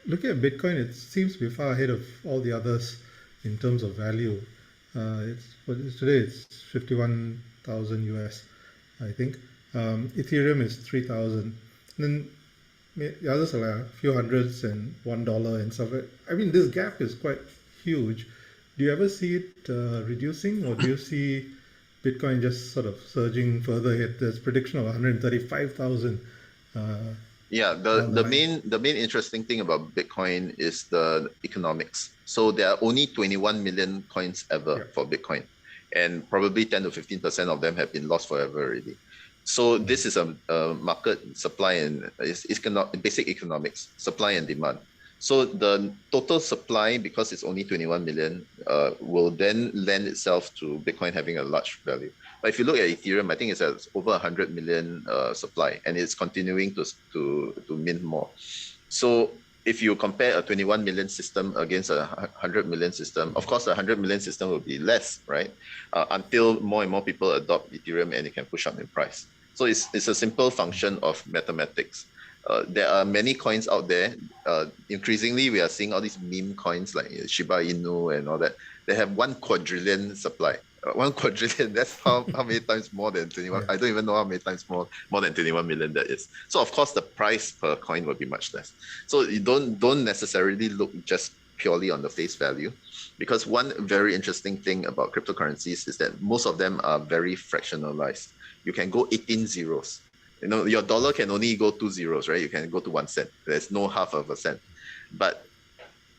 looking at Bitcoin, it seems to be far ahead of all the others in terms of value. Today it's 51,000 US, I think. Ethereum is 3,000. Then the others are like a few hundreds and $1 and stuff. I mean, this gap is quite huge. Do you ever see it reducing, or do you see Bitcoin just sort of surging further ahead? There's prediction of 135,000 uh, Yeah, down the line. the main interesting thing about Bitcoin is the economics. So there are only 21 million coins ever Yeah. for Bitcoin, and probably 10 to 15% of them have been lost forever already. So this is a market supply and basic economics, supply and demand. So the total supply, because it's only 21 million, will then lend itself to Bitcoin having a large value. But if you look at Ethereum, I think it's at over 100 million supply, and it's continuing to mint more. So if you compare a 21 million system against a 100 million system, of course, a 100 million system will be less, right? Until more and more people adopt Ethereum and it can push up in price. So it's a simple function of mathematics. There are many coins out there. Increasingly, we are seeing all these meme coins like Shiba Inu and all that. They have 1 quadrillion supply. 1 quadrillion, that's how many times more than 21. Yeah. I don't even know how many times more than 21 million that is. So of course the price per coin will be much less. So you don't necessarily look just purely on the face value, because one very interesting thing about cryptocurrencies is that most of them are very fractionalized. You can go 18 zeros. You know, your dollar can only go 2 zeros, right? You can go to 1 cent. There's no half of a cent. But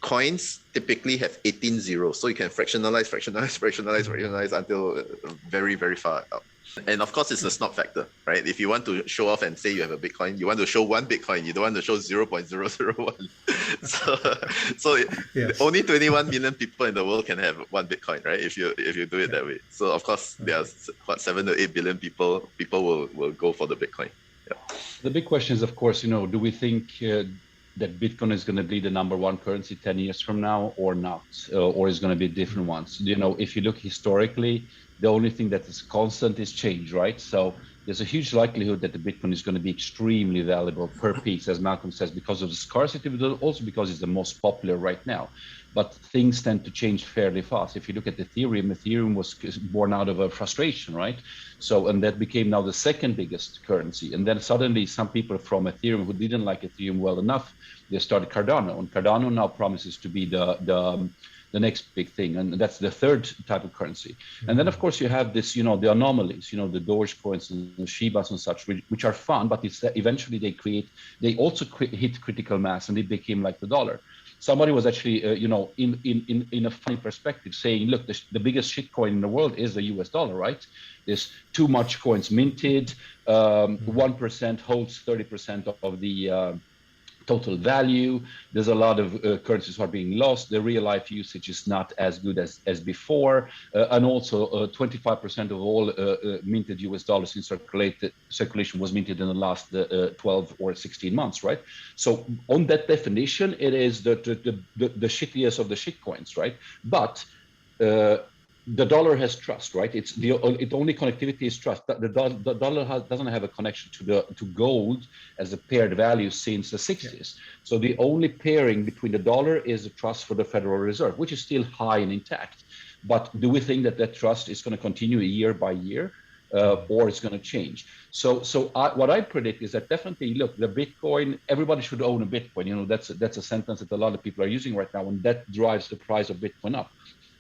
coins typically have 18 zeros. So you can fractionalize until very, very far out. And of course, it's the snot factor, right? If you want to show off and say you have a Bitcoin, you want to show 1 Bitcoin, you don't want to show 0.001. so Yes. only 21 million people in the world can have 1 Bitcoin, right? If you do it that way. So of course, there's 7 to 8 billion people will go for the Bitcoin. Yeah. The big question is, of course, do we think that Bitcoin is going to be the number one currency 10 years from now or not, or is going to be different ones? If you look historically, the only thing that is constant is change, right? So there's a huge likelihood that the Bitcoin is going to be extremely valuable per piece, as Malcolm says, because of the scarcity, but also because it's the most popular right now. But things tend to change fairly fast. If you look at Ethereum was born out of a frustration, right? So, and that became now the second biggest currency. And then suddenly some people from Ethereum who didn't like Ethereum well enough, they started Cardano. And Cardano now promises to be the next big thing. And that's the third type of currency. Mm-hmm. And then, of course, you have this, the anomalies, the Dogecoins and the Shibas and such, which are fun, but it's eventually they also hit critical mass and they became like the dollar. Somebody was actually, in a funny perspective saying, look, the biggest shitcoin in the world is the US dollar, right? There's too much coins minted. 1% holds 30% of the total value. There's a lot of currencies are being lost. The real life usage is not as good as before. And also 25% of all minted US dollars in circulation was minted in the last 12 or 16 months, right? So on that definition, it is the shittiest of the shit coins, right? But the dollar has trust, right? Its only connectivity is trust. The dollar doesn't have a connection to gold as a paired value since the 60s. Yeah. So the only pairing between the dollar is the trust for the Federal Reserve, which is still high and intact. But do we think that trust is going to continue year by year, or it's going to change? So what I predict is that definitely, look, the Bitcoin, everybody should own a Bitcoin. That's a sentence that a lot of people are using right now, and that drives the price of Bitcoin up.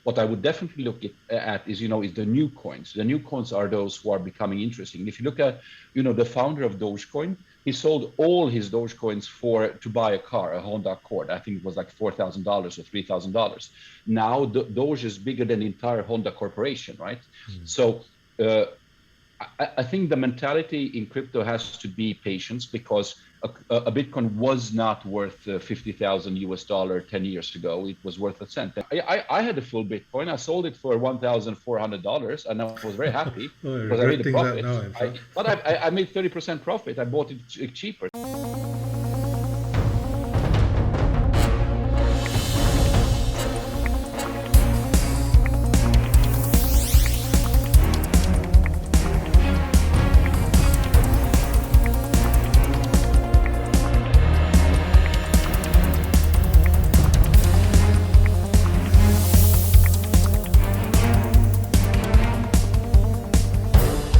What I would definitely look at is the new coins. The new coins are those who are becoming interesting. And if you look at, the founder of Dogecoin, he sold all his Dogecoins to buy a car, a Honda Accord. I think it was like $4,000 or $3,000. Now Doge is bigger than the entire Honda corporation, right? Mm. So I think the mentality in crypto has to be patience, because a Bitcoin was not worth 50,000 US dollar 10 years ago. It was worth a cent. I had a full Bitcoin. I sold it for $1,400 and I was very happy because I made a profit. But I made 30% profit. I bought it cheaper.